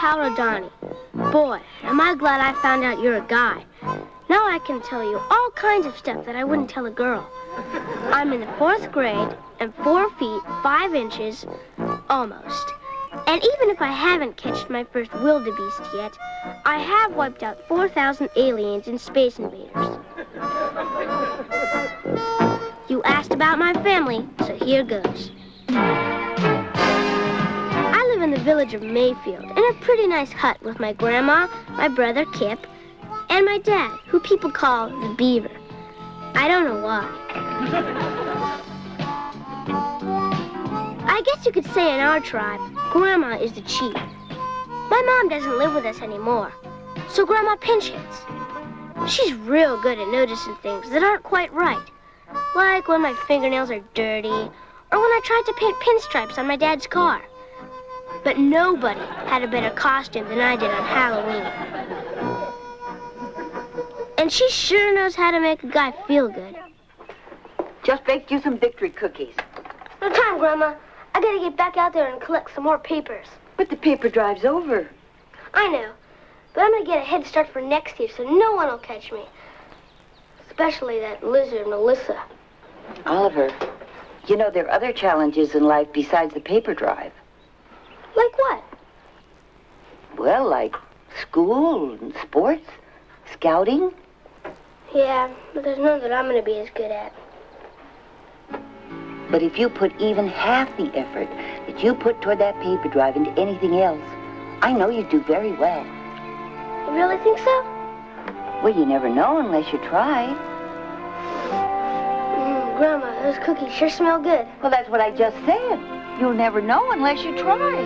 Paolo Donnie. Boy, am I glad I found out you're a guy. Now I can tell you all kinds of stuff that I wouldn't tell a girl. I'm in the 4th grade and 4 feet 5 inches, almost. And even if I haven't catched my first wildebeest yet, I have wiped out 4,000 aliens in Space Invaders. You asked about my family, so here goes. I live in the village of Mayfield in a pretty nice hut with my grandma, my brother Kip, and my dad, who people call the Beaver. I don't know why. I guess you could say in our tribe, Grandma is the chief. My mom doesn't live with us anymore, so Grandma pinch hits. She's real good at noticing things that aren't quite right, like when my fingernails are dirty, or when I tried to paint pinstripes on my dad's car. But nobody had a better costume than I did on Halloween. And she sure knows how to make a guy feel good. Just baked you some victory cookies. No time, Grandma. I gotta get back out there and collect some more papers. But the paper drive's over. I know, but I'm gonna get a head start for next year so no one will catch me. Especially that lizard, Melissa. Oliver, you know there are other challenges in life besides the paper drive. Like what? Well, like school and sports, scouting. Yeah, but there's none that I'm gonna be as good at. But if you put even half the effort that you put toward that paper drive into anything else, I know you'd do very well. You really think so? Well, you never know unless you try. Grandma, those cookies sure smell good. Well, that's what I just said. You'll never know unless you try.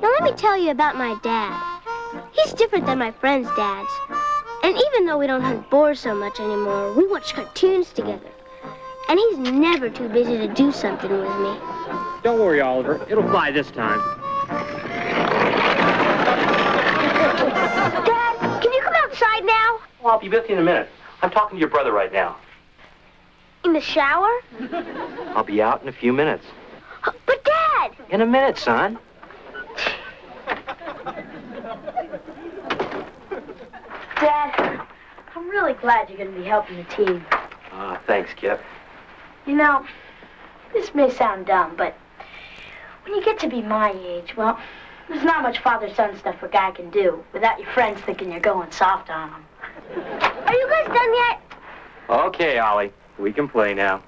Let me tell you about my dad. He's different than my friends' dads. And even though we don't hunt boars so much anymore, we watch cartoons together. And he's never too busy to do something with me. Don't worry, Oliver. It'll fly this time. Dad, can you come outside now? Well, I'll be with you in a minute. I'm talking to your brother right now. In the shower? I'll be out in a few minutes. But Dad! In a minute, son. Dad, I'm really glad you're going to be helping the team. Thanks, Kip. You know, this may sound dumb, but when you get to be my age, well, there's not much father-son stuff a guy can do without your friends thinking you're going soft on them. Are you guys done yet? Okay, Ollie. We can play now.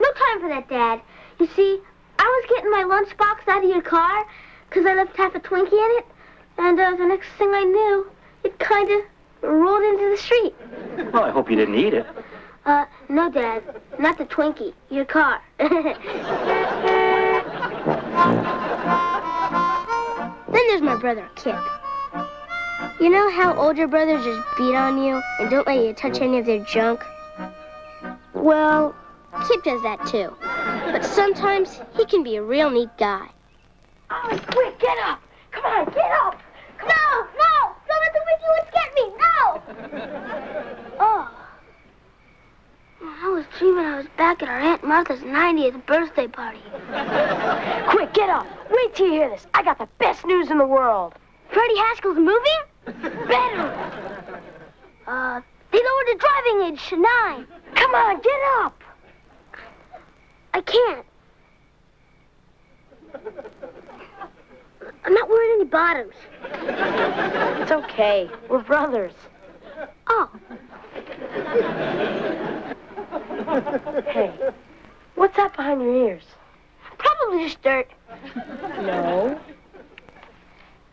No time for that, Dad. You see, I was getting my lunchbox out of your car because I left half a Twinkie in it, and the next thing I knew, it kind of rolled into the street. Well, I hope you didn't eat it. No, Dad. Not the Twinkie. Your car. Then there's my brother, Kip. You know how older brothers just beat on you and don't let you touch any of their junk? Well, Kip does that too. But sometimes he can be a real neat guy. Ollie, quick, get up! Come on, get up! No! Don't let the wicked ones get me! No! Oh. I was dreaming I was back at our Aunt Martha's 90th birthday party. Quick, get up! Wait till you hear this. I got the best news in the world. Freddie Haskell's moving? Better! They lowered the driving age to 9. Come on, get up! I can't. I'm not wearing any bottoms. It's okay. We're brothers. Oh. Hey, what's that behind your ears? Probably just dirt. No.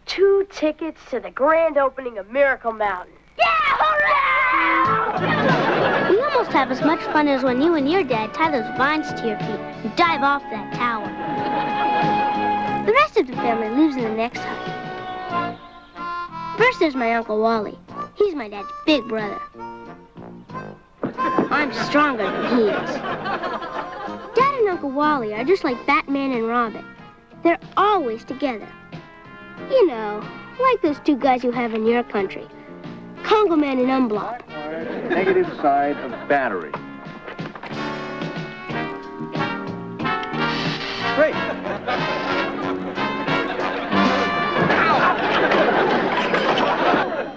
2 tickets to the grand opening of Miracle Mountain. Yeah, hooray! We almost have as much fun as when you and your dad tie those vines to your feet and dive off that tower. The rest of the family lives in the next hut. First there's my Uncle Wally. He's my dad's big brother. I'm stronger than he is. Dad and Uncle Wally are just like Batman and Robin. They're always together. You know, like those 2 guys you have in your country. Congo man in unblock. Negative side of battery. Great.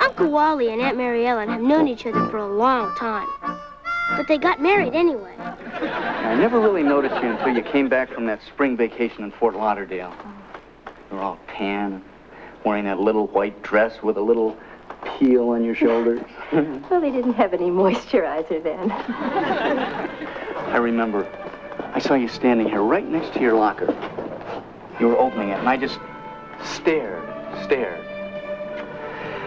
Uncle Wally and Aunt Mary Ellen have known each other for a long time. But they got married anyway. I never really noticed you until you came back from that spring vacation in Fort Lauderdale. You were all tan and wearing that little white dress with a little peel on your shoulders. Well, they didn't have any moisturizer then. I remember I saw you standing here right next to your locker. You were opening it, and I just stared.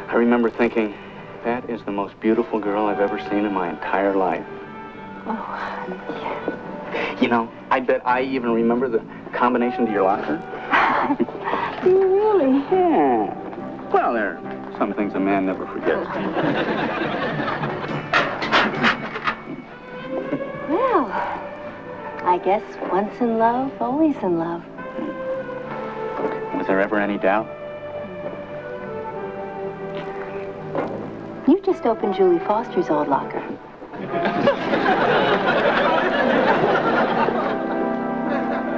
I remember thinking, that is the most beautiful girl I've ever seen in my entire life. Oh, honey. You know, I bet I even remember the combination to your locker. Do you really? Yeah. Well, there are some things a man never forgets. Well, I guess once in love, always in love. Was there ever any doubt? You just opened Julie Foster's old locker.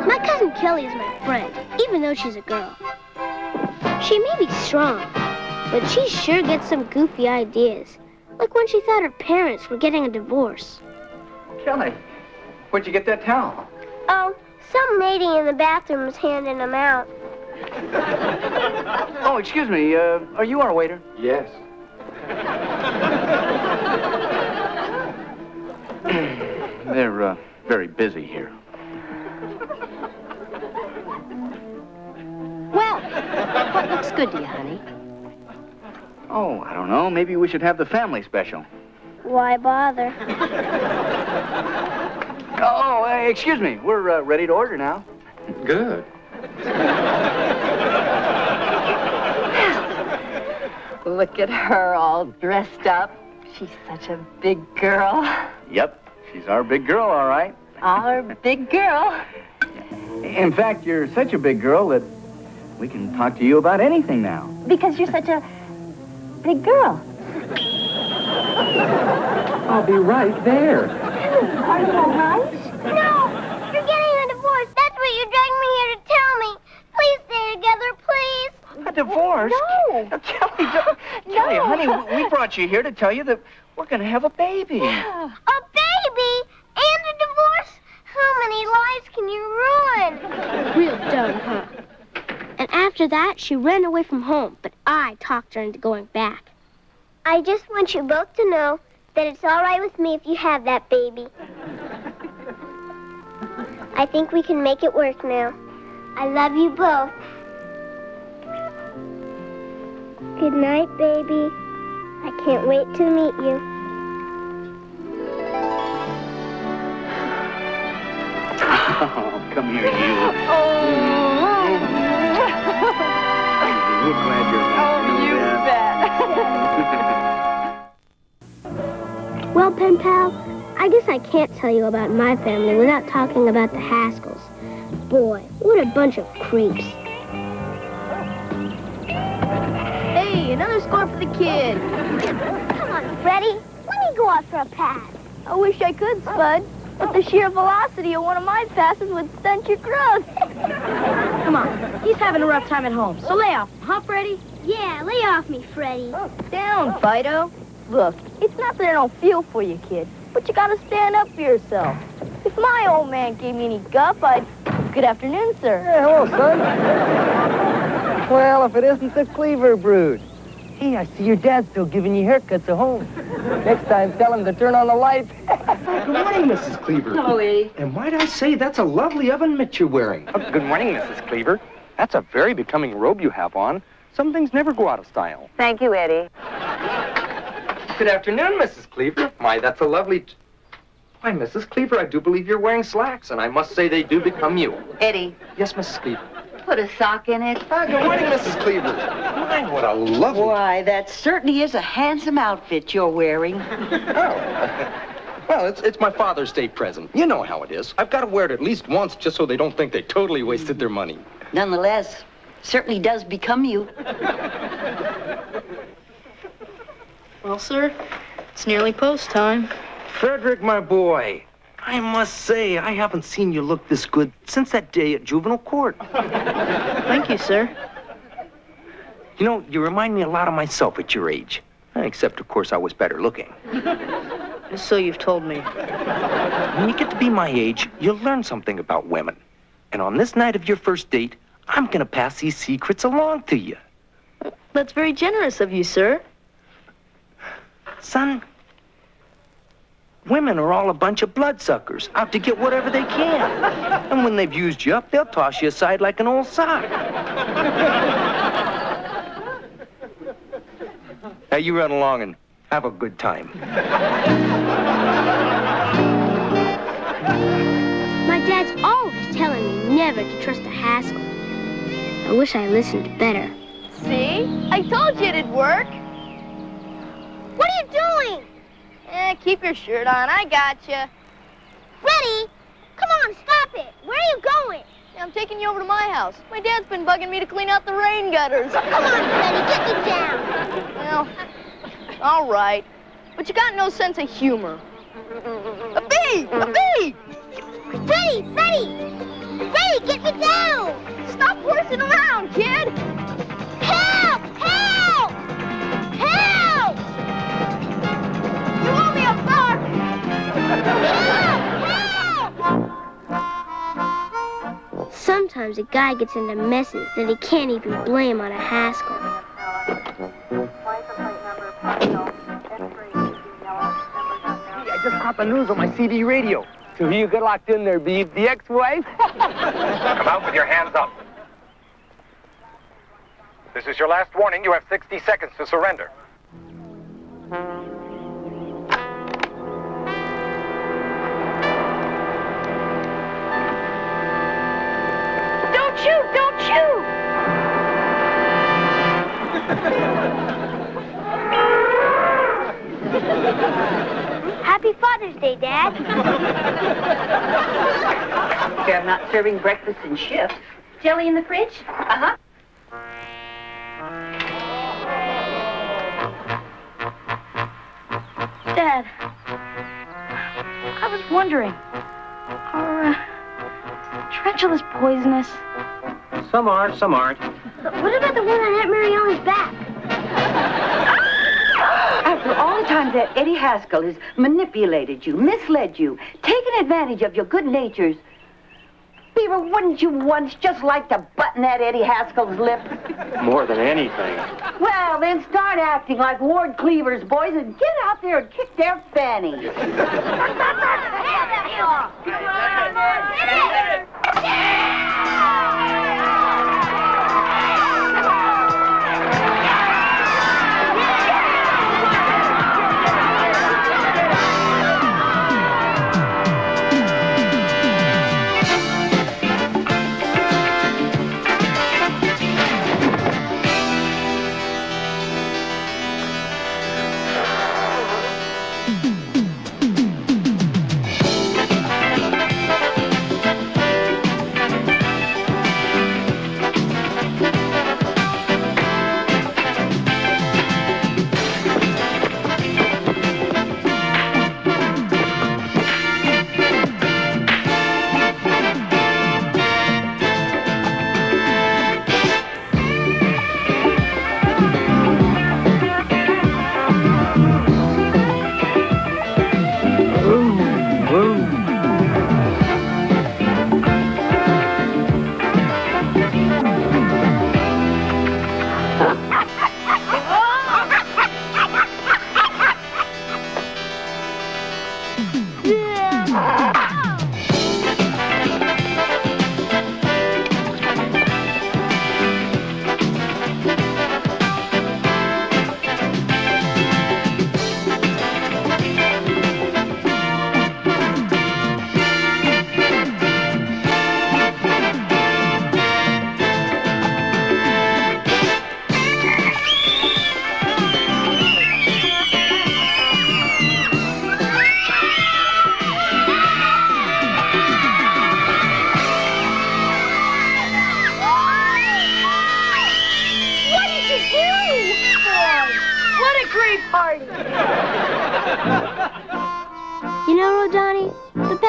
My cousin Kelly is my friend, even though she's a girl. She may be strong, but she sure gets some goofy ideas. Like when she thought her parents were getting a divorce. Kelly, where'd you get that towel? Oh, some lady in the bathroom was handing them out. Oh, excuse me, are you our waiter? Yes. They're, very busy here. Well, what looks good to you, honey? Oh, I don't know. Maybe we should have the family special. Why bother? Oh, excuse me. We're ready to order now. Good. Look at her all dressed up. She's such a big girl. Yep, she's our big girl, all right. Our big girl. In fact, you're such a big girl that we can talk to you about anything now. Because you're such a big girl. I'll be right there. Are you all right? No! You're getting a divorce. That's what you dragged me here to tell me. Please stay together, please. A divorce? No. Kelly, Kelly, honey, we brought you here to tell you that we're going to have a baby. A baby? And a divorce? How many lives can you ruin? Real dumb, huh? And after that, she ran away from home, but I talked her into going back. I just want you both to know that it's all right with me if you have that baby. I think we can make it work now. I love you both. Good night, baby. I can't wait to meet you. Oh, come here, you. We're glad you're here. Well, pen pal, I guess I can't tell you about my family without talking about the Haskells. Boy, what a bunch of creeps. Hey, another score for the kid. Come on, Freddie. Let me go out for a pass. I wish I could, Spud, but the sheer velocity of one of my passes would stunt your growth. Come on, he's having a rough time at home, so lay off, huh, Freddie? Yeah, lay off me, Freddie. Down, Fido. Look, it's not that I don't feel for you, kid, but you gotta stand up for yourself. If my old man gave me any guff, I'd... Good afternoon, sir. Hey, hello, son. Well, if it isn't the Cleaver brood. Hey, I see your dad's still giving you haircuts at home. Next time, tell him to turn on the light. Good morning, Mrs. Cleaver. Hello, Eddie. And might I say, that's a lovely oven mitt you're wearing. Good morning, Mrs. Cleaver. That's a very becoming robe you have on. Some things never go out of style. Thank you, Eddie. Good afternoon, Mrs. Cleaver. My, that's a lovely... Why, Mrs. Cleaver, I do believe you're wearing slacks, and I must say they do become you. Eddie, Yes, Mrs. Cleaver. put a sock in it. Ah, good morning, Mrs. Cleaver. My, what a lovely... Why, that certainly is a handsome outfit you're wearing. Oh. Well, it's my Father's Day present. You know how it is. I've got to wear it at least once just so they don't think they totally wasted their money. Nonetheless, certainly does become you. Well, sir, it's nearly post time. Hettrick, my boy, I must say, I haven't seen you look this good since that day at juvenile court. Thank you, sir. You know, you remind me a lot of myself at your age. Except, of course, I was better looking. So you've told me. When you get to be my age, you'll learn something about women. And on this night of your first date, I'm gonna pass these secrets along to you. That's very generous of you, sir. Son, women are all a bunch of bloodsuckers, out to get whatever they can. And when they've used you up, they'll toss you aside like an old sock. Now you run along and have a good time. My dad's always telling me never to trust a Haskell. I wish I listened better. See? I told you it'd work. What are you doing? Keep your shirt on. I got you. Freddie, come on, stop it. Where are you going? I'm taking you over to my house. My dad's been bugging me to clean out the rain gutters. Come on, Freddie, get me down. Well, all right. But you got no sense of humor. A bee! A bee! Freddie, get me down. Stop horsing around, kid! Help! Help! Help! You owe me a buck! Help! Sometimes a guy gets into messes that he can't even blame on a Haskell. I just caught the news on my CD radio. So who you got locked in there, Beav? The ex-wife? Come out with your hands up. This is your last warning. You have 60 seconds to surrender. Don't shoot! Don't shoot! Happy Father's Day, Dad. They're not serving breakfast in shifts. Jelly in the fridge? Uh-huh. Dad, I was wondering, are tarantulas poisonous? Some are, some aren't. What about the one on Aunt Mary Ellen's back? After all the times that Eddie Haskell has manipulated you, misled you, taken advantage of your good natures, Beaver, wouldn't you once just like to button that Eddie Haskell's lip? More than anything. Well, then start acting like Ward Cleaver's boys and get out there and kick their fannies.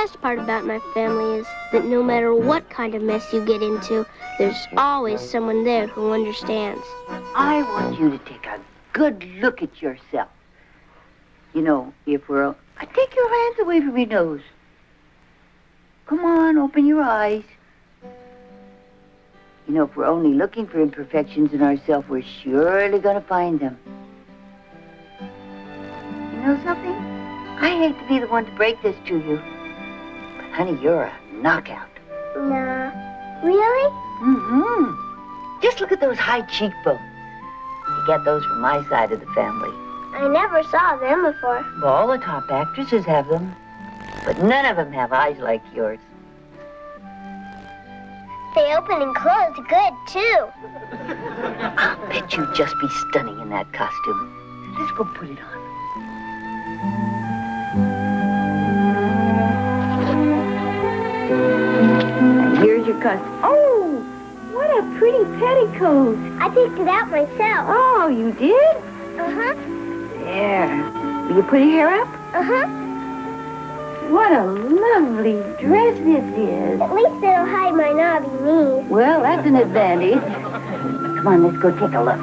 best part about my family is that no matter what kind of mess you get into, there's always someone there who understands. I want you to take a good look at yourself. You know, if we're... Take your hands away from your nose. Come on, open your eyes. You know, if we're only looking for imperfections in ourselves, we're surely going to find them. You know something? I hate to be the one to break this to you. But, honey, you're a knockout. Nah. Really? Mm-hmm. Just look at those high cheekbones. You get those from my side of the family. I never saw them before. Well, all the top actresses have them. But none of them have eyes like yours. They open and close good, too. I'll bet you'd just be stunning in that costume. Let's go put it on. And here's your costume. Oh, what a pretty petticoat. I picked it out myself. Oh, you did? Uh-huh. There. Will you put your hair up? Uh-huh. What a lovely dress this is. At least it'll hide my knobby knees. Well, that's an advantage. Come on, let's go take a look.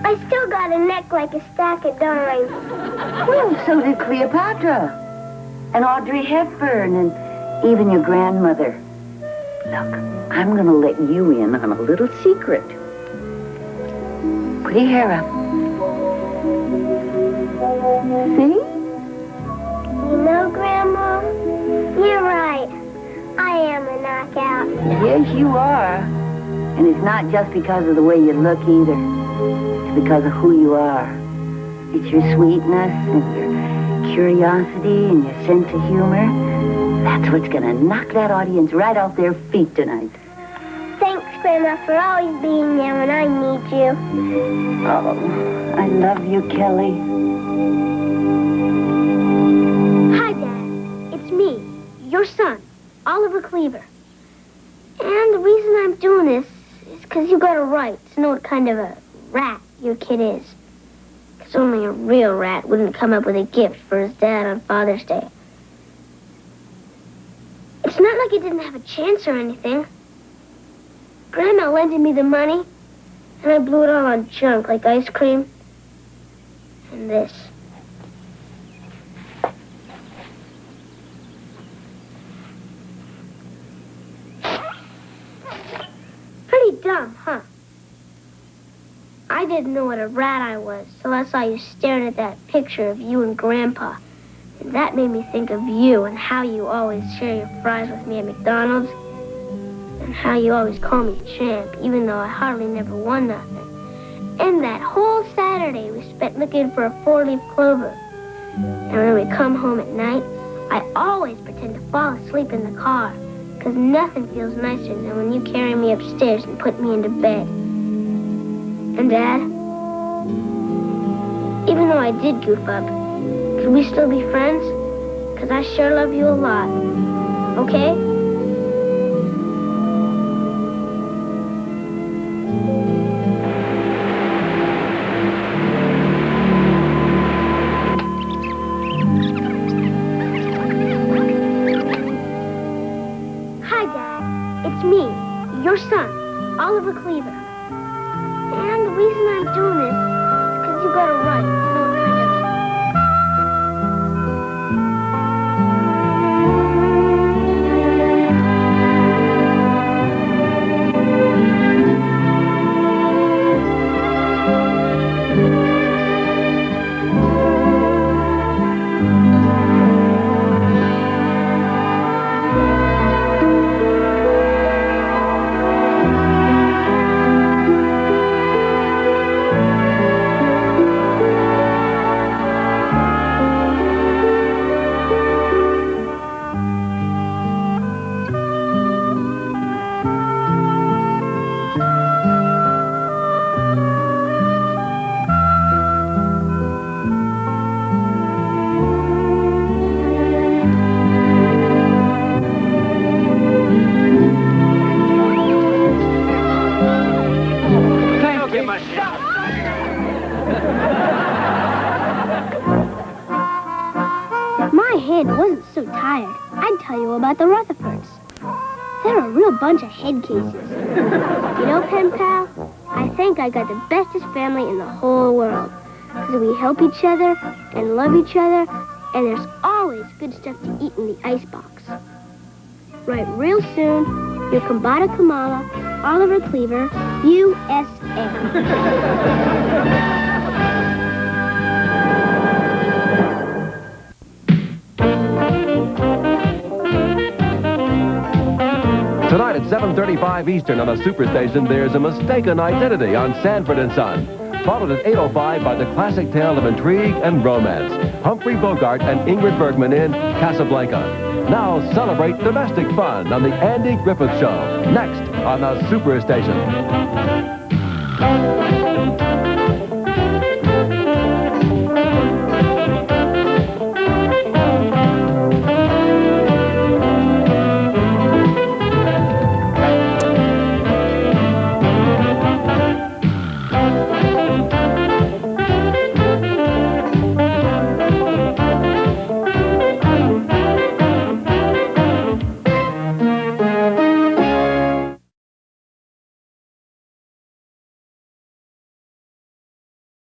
I still got a neck like a stack of dimes. Well, so did Cleopatra. And Audrey Hepburn and even your grandmother. Look, I'm going to let you in on a little secret. Put your hair up. See? You know, Grandma, you're right. I am a knockout. Yes, you are. And it's not just because of the way you look either. It's because of who you are. It's your sweetness and your curiosity and your sense of humor. That's what's going to knock that audience right off their feet tonight. Thanks, Grandma, for always being there when I need you. Oh, I love you, Kelly. Hi, Dad. It's me, your son, Oliver Cleaver. And the reason I'm doing this is because you got a right to know what kind of a rat your kid is. Because only a real rat wouldn't come up with a gift for his dad on Father's Day. It's not like he didn't have a chance or anything. Grandma lended me the money, and I blew it all on junk like ice cream. And this. Pretty dumb, huh? I didn't know what a rat I was, so I saw you staring at that picture of you and Grandpa. And that made me think of you and how you always share your fries with me at McDonald's. And how you always call me champ, even though I hardly never won nothing. And that whole Saturday we spent looking for a 4-leaf clover. And when we come home at night, I always pretend to fall asleep in the car. Because nothing feels nicer than when you carry me upstairs and put me into bed. And Dad, even though I did goof up, could we still be friends? Because I sure love you a lot. Okay? Hi, Dad. It's me, your son, Oliver Cleaver. And the reason I'm doing this is because you got a right to know what kind of... my hand wasn't so tired, I'd tell you about the Rutherfords. They're a real bunch of head cases. You know, pen pal, I think I got the bestest family in the whole world. Because we help each other and love each other, and there's always good stuff to eat in the icebox. Right real soon, your Kumbata Kamala, Oliver Cleaver, USA. Tonight at 7:35 Eastern on a Superstation, there's A Mistaken Identity on Sanford and Son. Followed at 8:05 by the classic tale of intrigue and romance, Humphrey Bogart and Ingrid Bergman in Casablanca. Now celebrate domestic fun on the Andy Griffith Show, next on the Superstation.